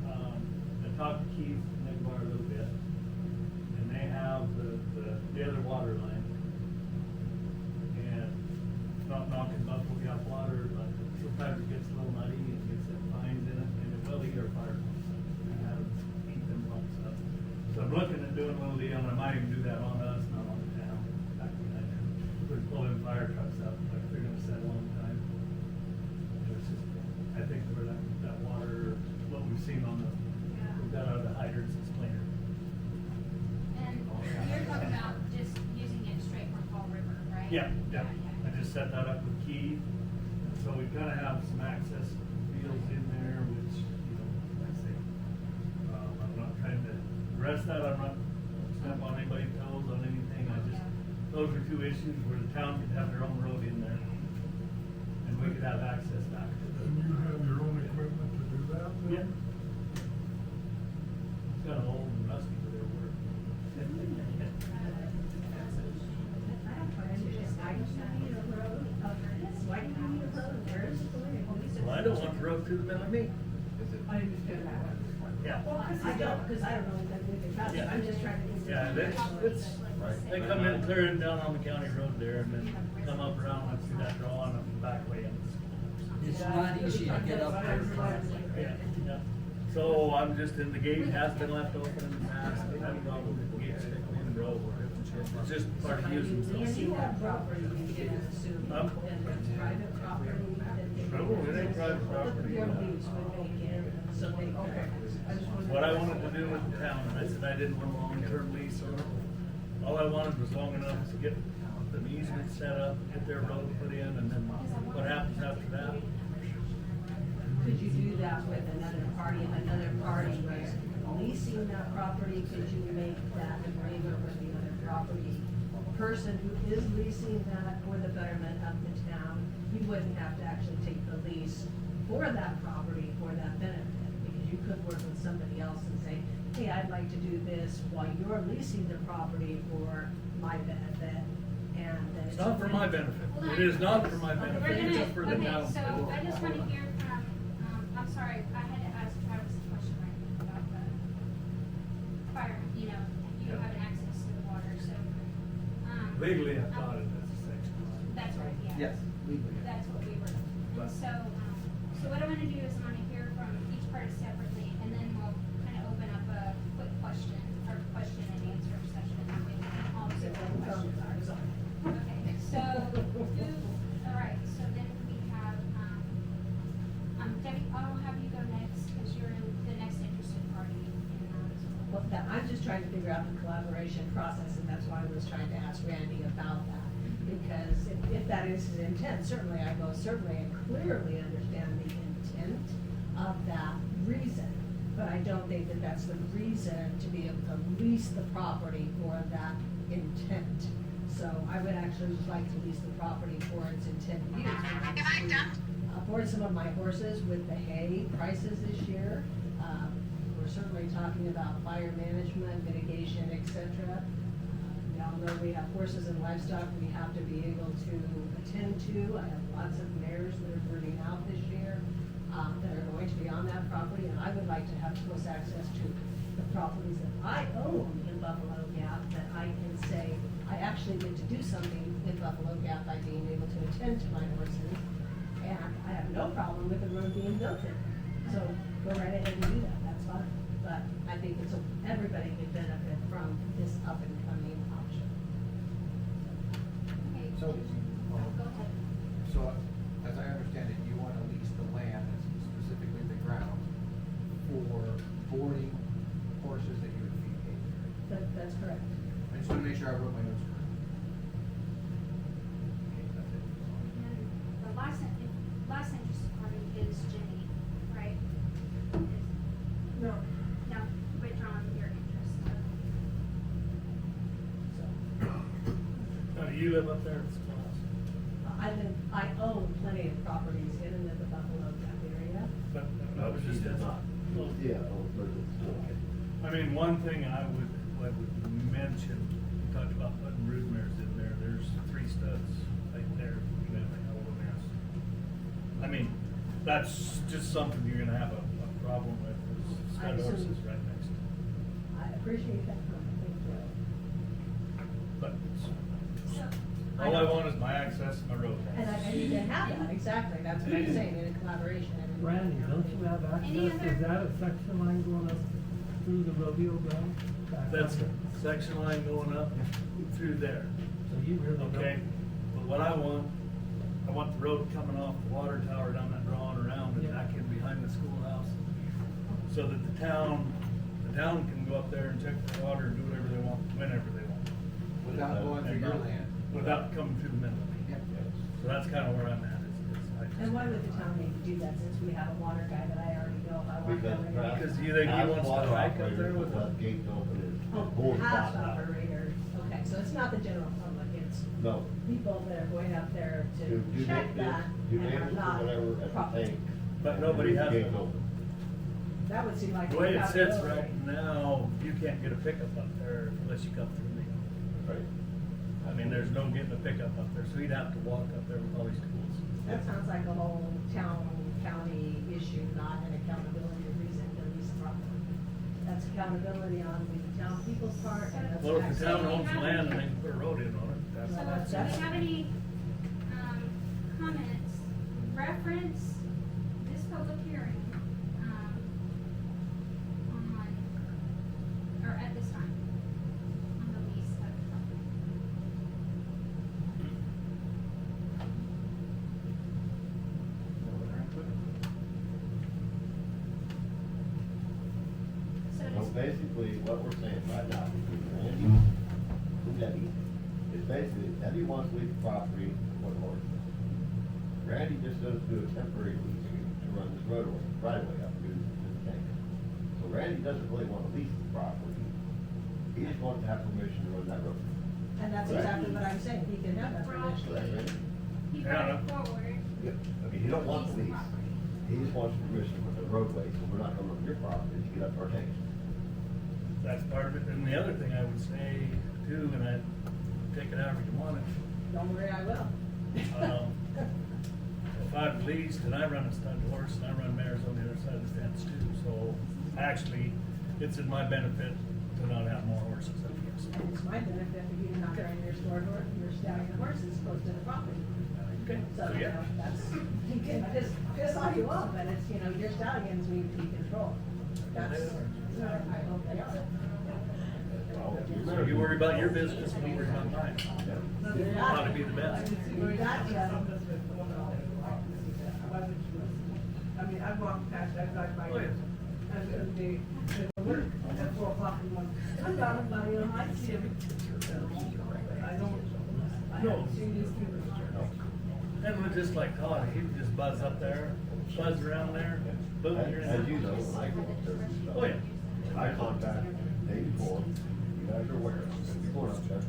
I talked to Keith Negbar a little bit, and they have the other water line. And it's not knocking Buffalo Gap water, but sometimes it gets a little muddy and gets some fines in it, and it will eat our fire pumps up. We have eat them pumps up. So I'm looking at doing a little deal, and I might even do that on us, not on the town. Back behind there. We're pulling fire trucks up, like they're gonna set a long time. It's just, I think where that water, what we've seen on the, we've got out of the hydrants, it's cleaner.
And you're talking about just using it straight from Fall River, right?
Yeah. I just set that up with Keith, and so we kinda have some access fields in there, which, you know, like I say, I'm not trying to, the rest of that, I'm not step on anybody's toes on anything, those are two issues where the town could have their own road in there, and we could have access back to it.
And you have your own equipment to do that then?
Yeah. It's kinda old and rusty for their work.
Why do you need a road? Where is it going?
Well, I don't want the road through the middle of me.
I understand that.
Yeah.
I don't, because I don't know anything about it,
Yeah.
I'm just trying to.
Yeah, it's, they come in, clear it down on the county road there, and then come up around and see that draw and up the back way in.
It's not easy to get up there.
Yeah. So I'm just in, the gate has been left open in the past, they haven't gone with the gate stick in the road. It's just part of using.
And you have property, you can assume,
Huh?
and it's private property.
No, it ain't private property.
Your lease would make it, so they, okay. I just wanted
What I wanted to do with the town, and I said I didn't want a long-term lease on it. All I wanted was long enough to get the easement set up, get their road put in, and then what happens after that?
Could you do that with another party, if another party was leasing that property, could you make that agreement with the other property person who is leasing that for the betterment of the town? You wouldn't have to actually take the lease for that property for that benefit, because you could work with somebody else and say, hey, I'd like to do this while you're leasing the property for my benefit, and then.
It's not for my benefit. It is not for my benefit, it's just for the town.
Okay, so I just wanna hear from, I'm sorry, I had to ask Travis a question right about the fire, you know, you
Yeah.
having access to the water, so,
Legally, I thought it was a section.
that's right, yeah.
Yes, legally.
That's what we were,
But-
so what I'm gonna do is I'm gonna hear from each party separately, and then we'll kinda open up a quick question and answer session, and we can all see what the questions are. Okay, so, all right, so then we have, Debbie, I'll have you go next, because you're the next interested party in
Well, that, I'm just trying to figure out the collaboration process, and that's why I was trying to ask Randy about that. Because if that is his intent, certainly I most certainly and clearly understand the intent of that reason. But don't think that that's the reason to be able to lease the property for that intent. So I would actually just like to lease the property for its intended use. Aboard some of my horses with the hay prices this year, we're certainly talking about fire management, mitigation, et cetera. Y'all know we have horses and livestock we have to be able to attend to. I have lots of mares that are burning out this year, that are going to be on that property, and I would like to have close access to the properties that I own in Buffalo Gap, that I can say, I actually get to do something in Buffalo Gap by being able to attend to my horses, and I have no problem with the road being built in. So go right ahead and do that, that's fine. But I think it's, everybody could benefit from this up and coming option.
Okay.
So-
Go ahead.
So, as I understand it, you wanna lease the land, specifically the ground, for boarding horses that you would feed hay.
That's correct.
I just wanna make sure I wrote my notes correctly.
And the last interested party is Jenny, right?
No.
No, withdrawn your interest.
So,
You live up there?
I own plenty of properties in and in the Buffalo Gap area.
But I was just,
Yeah, but it's,
I mean, one thing I would mention, you talked about putting brood mares in there, there's 3 studs right there, you have a hell of a mess. I mean, that's just something you're gonna have a problem with, is
I
stud
assume-
horses right next to it.
I appreciate that comment, thank you.
But
So,
all I want is my access to my road.
And I need to have that, exactly, that's what I'm saying, in a collaboration. and-
Randy, don't you have
Any
access,
other-
is that a section line going up through the rodeo ground? Back
That's
up?
a section line going up through there,
So you really don't.
okay? But what I want the road coming off the water tower down that drawing around and back in behind the schoolhouse. So that the town can go up there and check the water and do whatever they want, whenever they want.
Without going through your land.
Without coming through the middle of it.
Yep.
So that's kind of where I'm at, I just.
And why would the town need to do that, since we have a water guy that I already know how I want to?
Because you think he wants to hike up there with
the gates open is.
Oh,
board
past
spot.
operators, okay, so it's not the general public, it's
No,
people that are going up there
do
to check that
do
and are
neighbors or
not
whatever at the
property.
tank.
But nobody has
Gates
them.
open.
That would seem like.
The way it sits
accountability.
right now, you can't get a pickup up there unless you come through me.
Right.
I mean, there's no getting a pickup up there, so he'd have to walk up there with all these tools.
That sounds like a whole county issue, not an accountability reason to lease property. That's accountability on the town people's part, and that's.
Well, if the town
So we
owns
have-
land and they can put a road in on it, that's.
So do we have any, comments, reference this public hearing, or at this time, on the lease of the property? So
So
does,
basically, what we're saying right now, between Randy and Debbie, is basically, Debbie wants to leave the property for the horse. Randy just doesn't do a temporary lease to run this roadway, right away up to the tank. So Randy doesn't really want to lease the property, he just wants to have permission to run that road.
And that's exactly what I'm saying, he can have that permission.
Correct, Randy?
he brought it forward.
Yep. I mean, you don't want the lease, he just wants permission to run the roadway, so we're not coming on your property to get up to our tanks.
That's part of it, and the other thing I would say too, and I take it however you want it,
Don't worry, I will.
if I've leased and I run a stud horse and I run mares on the other side of the fence too, so actually, it's in my benefit to not have more horses up here.
And it's my benefit if you're not running your store horse, your stallion horses close to the property.
Okay,
So,
so
you
yeah.
know, that's, you can piss all you want, but it's, you know, your stallions need to be controlled. That's, I hope they are.
So you worry about your business and we worry about mine. Ought to be the best.
We got you.
I mean, I walked past that guy by,
Oh, yeah.
and they work at 4 o'clock in the morning. I got him, buddy, I see him. I haven't seen this dude.
And we're just like Todd, he would just buzz up there, buzz around there, boom, you're in.
As you know, when I go up there and stuff.
Oh, yeah.
I contact the day before, you guys are aware, I'm gonna be going up there,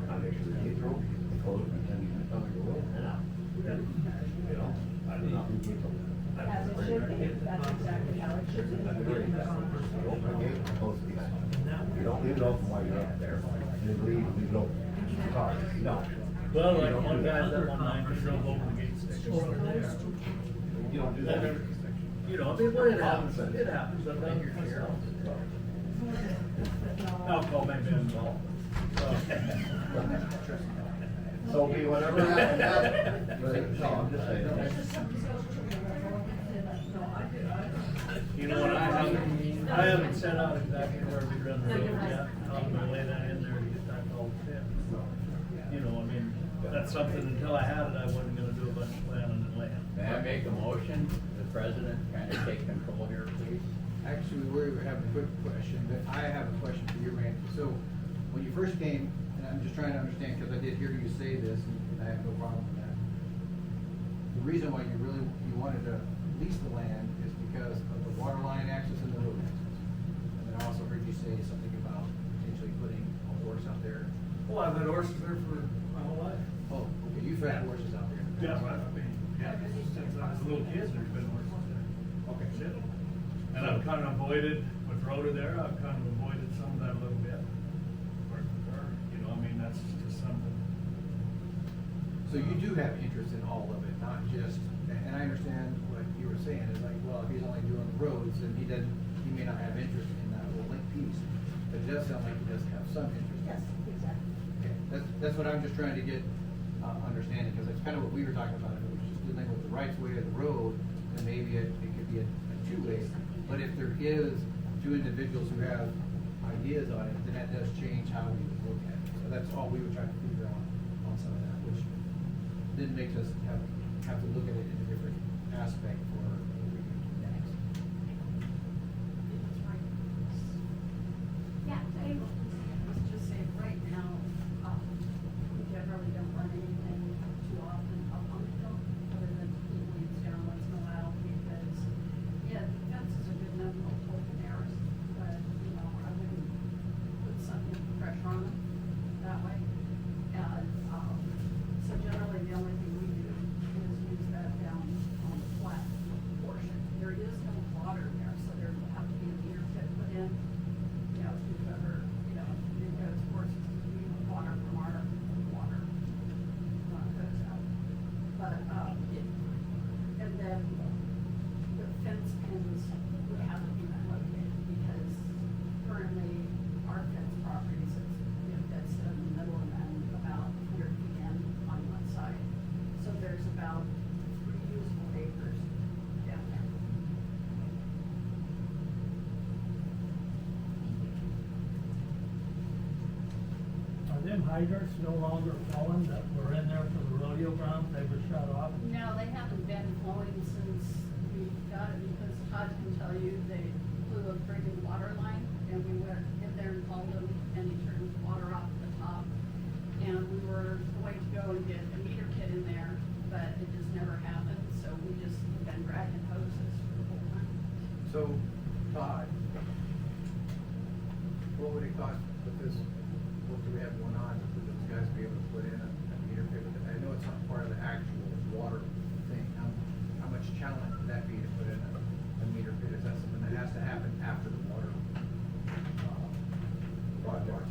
I make sure the gates are open, the close, and then you can tell me to go in and out. You know, I do not need to.
As it should be, that's exactly how it should be.
That's great. You open the gate, close the gate. You don't leave it open while you're up there, you leave it open. Sorry, no.
Well, like one guy that one night, he drove over the gate station over there.
You don't do that.
You know, I mean, well, it happens, I've done it myself. Alcohol may be involved.
So be whatever happens, but, no, I'm just saying.
You know what, I haven't set out exactly where we run the road yet, I'm gonna lay that in there to get that all fit. You know, I mean, that's something, until I had it, I wasn't gonna do a bunch of planning and laying.
May I make a motion, the president, kind of take control here, please?
Actually, we have a quick question, but I have a question for you, Randy. So, when you first came, and I'm just trying to understand, because I did hear you say this, and I have no problem with that. The reason why you wanted to lease the land is because of the water line access and the road access. And then I also heard you say something about potentially putting a horse out there.
Well, I've had horses there for my whole life.
Oh, okay, you've had horses out there.
Yeah, I mean, yeah, since I was a little kid, there's been horses there.
Okay.
Shit. And I've kind of avoided, with Rhoda there, I've kind of avoided some of that a little bit. Or, you know, I mean, that's just something.
So you do have interest in all of it, not just, and I understand what you were saying, is like, well, if he's only doing the roads, then he may not have interest in that whole link piece. But it does sound like he does have some interest.
Yes, exactly.
Okay, that's what I'm just trying to get, understanding, because that's kind of what we were talking about, if it was just dealing with the rights way of the road, then maybe it could be a two-way. But if there is two individuals who have ideas on it, then that does change how we would look at it. So that's all we were trying to figure out on some of that, which then makes us have to look at it in a different aspect for what we can do next.
Yeah, Dave.
Let's just say right now, we generally don't run anything too often up on the hill, other than keep weeds down once in a while, because, yeah, the fence is a good enough open areas, but, you know, I wouldn't put something pressure on them that way. And, so generally, the only thing we do is use that down on the flat portion. There is no water there, so there will have to be a meter pit put in. You know, if you've ever, you know, because horses need water from our water goes out. But, and then the fence pins would have to be located, because currently our fence properties is, you know, dead set in the middle and then about 100 feet in on one side. So there's about 3 usable acres down there.
Are them hydrants no longer flowing that were in there for the rodeo grounds, they were shut off?
No, they haven't been flowing since we got it, because Todd can tell you they blew a friggin' water line, and we went in there and called them, and he turned water off at the top. And we were going to go and get a meter kit in there, but it just never happened, so we just been dragging hoses for the whole time.
So, Todd, what would it cost with this, what do we have going on, for those guys to be able to put in a meter pit? I know it's not part of the actual water thing, how much challenge would that be to put in a meter pit? Is that something that has to happen after the water project?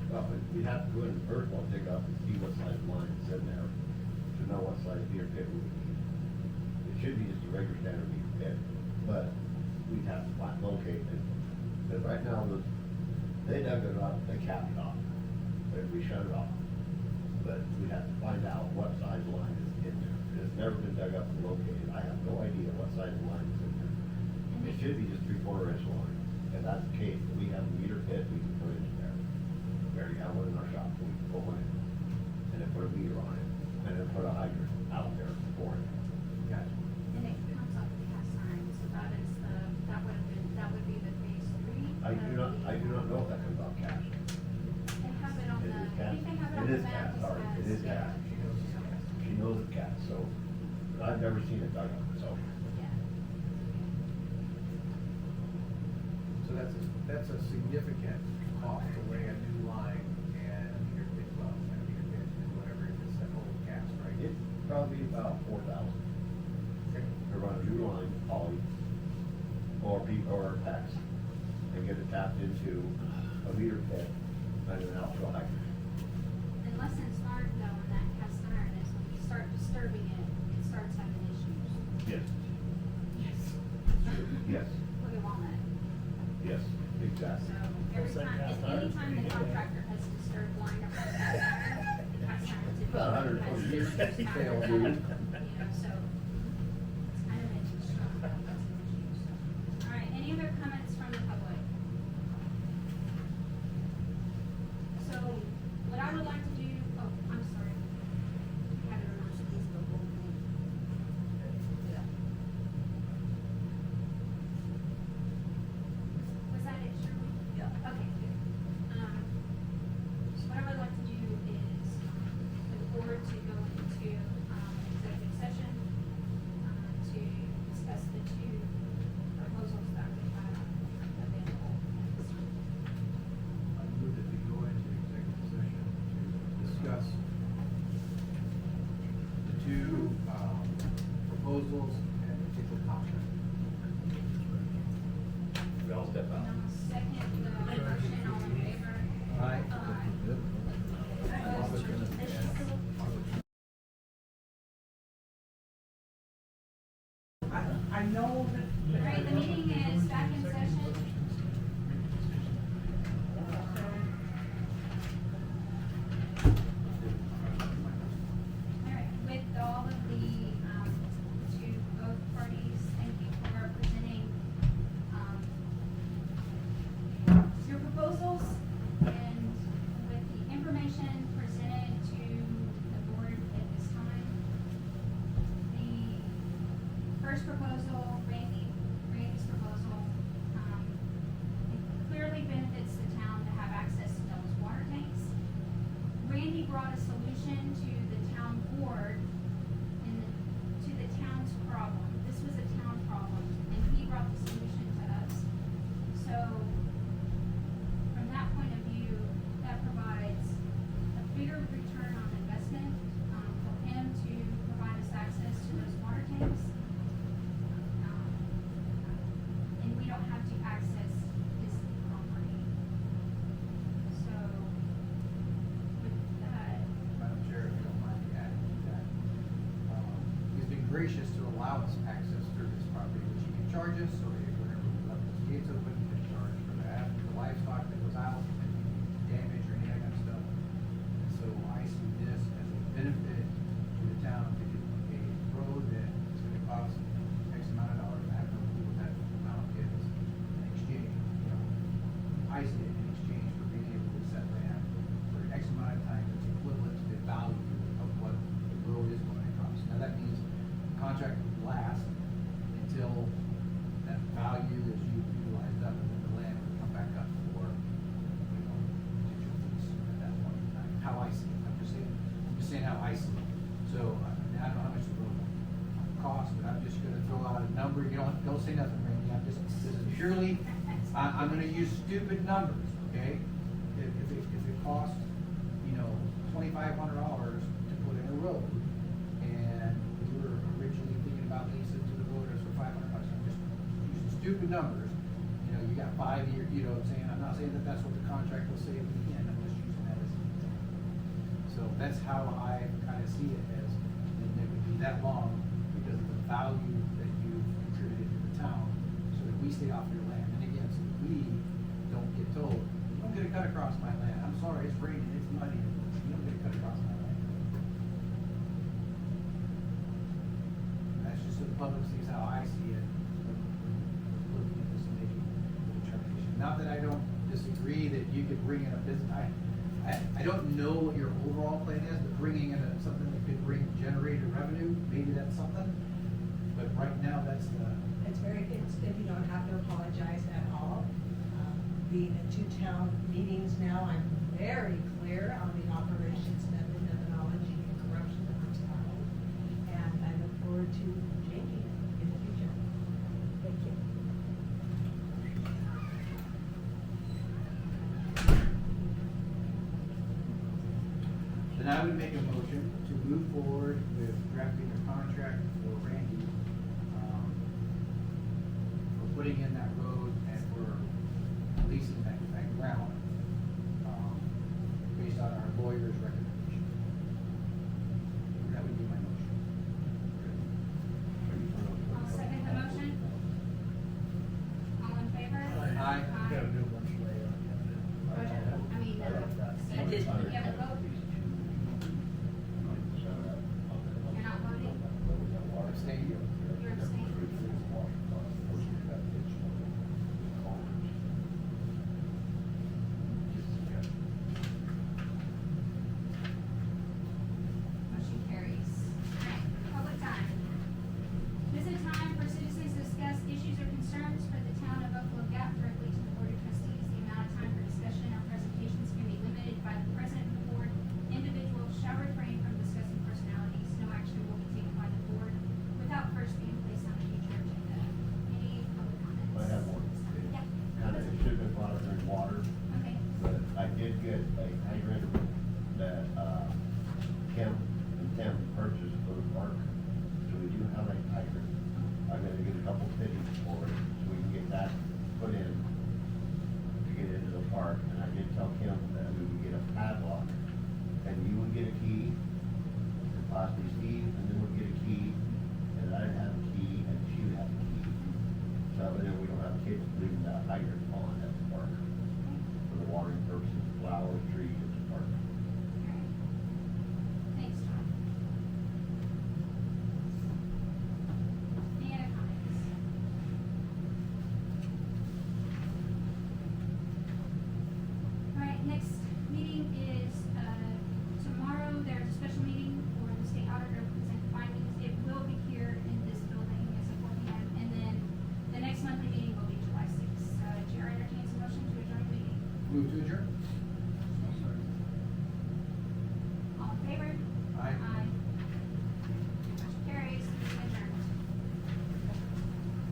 Well, we'd have to go in first of all, dig up and see what size line is in there, to know what size meter pit we would need. It should be just a regular standard meter pit, but we'd have to locate it. Because right now, they dug it up, they capped it off, but we shut it off. But we'd have to find out what size line is in there. It's never been dug up and located, I have no idea what size line is in there. It should be just 3/4 inch line. If that's the case, then we have a meter pit, we can put it in there. We already have one in our shop, we can put one in, and then put a meter on it, and then put a hydrant out there for it.
Gotcha.
And it comes off the cast iron, so that is that would be the phase 3.
I do not know if that comes out cash.
They have it on
It
the,
is
I
cast.
think they have it
It
on the
is
map.
cast, sorry, it is cast. She knows it's cast, so, but I've never seen it dug up, so.
Yeah.
that's a significant cost to lay a new line and a meter pit, well, and a meter pit and whatever it is, that whole cast, right?
It's probably about 4,000 to run a new line, poly, or PEX, and get it tapped into a meter pit and an outflow hydrant.
And lessons learned though on that cast iron is when you start disturbing it, it starts having issues.
Yes.
Yes.
Yes,
Look at Walnut.
yes, exactly.
So every
It's like
time,
cast iron,
anytime the
pretty good.
contractor has disturbed line of cast iron, cast iron typically
About
has
120 years.
issues
Fail,
happening,
dude.
you know, so it's kind of makes you strong, that's an issue, so. All right, any other comments from the public? So what I would like to do, oh, I'm sorry. You had it on these before. Was that it, Shirley? Yeah. Okay, good. So what I would like to do is, for the board to go into, executive session, to discuss the two proposals that we have available at this time.
I move that we go into executive session to discuss the two, proposals and particular contract.
We all step out.
And I'll second the motion, all in favor?
Aye.
I know that.
All right, the meeting is back in session. All right, with all of the, to both parties, thank you for presenting, your proposals and with the information presented to the board at this time. The first proposal, Randy's proposal, it clearly benefits the town to have access to those water tanks. Randy brought a solution to the town board and to the town's problem. This was a town problem, and he brought the solution to us. So, from that point of view, that provides a bigger return on investment, for him to provide us access to those water tanks. And we don't have to access his property. So, with that,
Madam Chair, if you don't mind me adding to that. He's been gracious to allow us access through this property, which he can charge us, or whenever we left the gates open, he can charge for that, the livestock that was out, damage or any of that kind of stuff. And so I see this as a benefit to the town to get a road that is gonna cost X amount of dollars, I have no clue what that amount is, in exchange, you know. I see it in exchange for being able to set land for X amount of time that's equivalent to the value of what the road is going to cost. Now, that means the contract would last until that value is utilized up, and then the land would come back up for, you know, potential lease at that point in time. How I see it, I'm just saying how I see it. So, I mean, I don't know how much the road cost, but I'm just gonna throw out a number, you don't say nothing, Randy, this is purely, I'm gonna use stupid numbers, okay? If it costs, you know, $2,500 to put in a road, and we were originally thinking about leasing to the voters for $500, I'm just using stupid numbers. You know, you got 5 years, you know what I'm saying, I'm not saying that that's what the contract will say at the end, I'm just using that as an example. So that's how I kind of see it as, and it would be that long because of the value that you've contributed to the town, so that we stay off your land. And again, so that we don't get told, you don't get a cut across my land, I'm sorry, it's raining, it's muddy, you don't get a cut across my land. That's just so the public sees how I see it, looking at this and making the determination. Not that I don't disagree that you could bring in a business, I don't know what your overall plan is, but bringing in something that could generate a revenue, maybe that's something. But right now, that's the,
You don't have to apologize at all. Being at 2 town meetings now, I'm very clear on the operations method, methodology, and corruption of the town. And I look forward to changing it in the future. Thank you.
Then I would make a motion to move forward with drafting a contract for Randy, for putting in that road and for leasing that ground, based on our lawyer's recommendation. That would be my motion.
I'll second the motion. All in favor?
Aye.
We gotta do a bunch of layout.
I mean,
I did.
you have a vote? You're not voting?
Abstain.
You're abstaining? Motion carries. Alright, public time. This is a time for citizens to discuss issues or concerns for the town of Buffalo Gap directly to the board of trustees. The amount of time for discussion or presentations can be limited by the president of the board. Individuals shall refrain from discussing personalities. No action will be taken by the board without first being placed on a future agenda. Any public comments?
I have one.
Yeah.
Kinda, it should have been brought up during water,
Okay.
but I did get a hydrant that, Kim and Tim purchased for the park. So we do have a hydrant. I'm gonna get a couple fittings for it, so we can get that put in to get into the park. And I did tell Kim that we would get a padlock, and you would get a key, and possibly Steve, and then we'd get a key, and I'd have a key, and she would have a key. So then we don't have kids leaving that hydrant on at the park for the watering purposes, flowers, trees at the park.
Alright. Thanks, Tom. Any other comments? Alright, next meeting is, tomorrow. There's a special meeting for the state auditor to present findings. It will be here in this building as a 4 p.m. And then the next monthly meeting will be July 6th. Chair entertains a motion to adjourn the meeting.
Move to adjourn.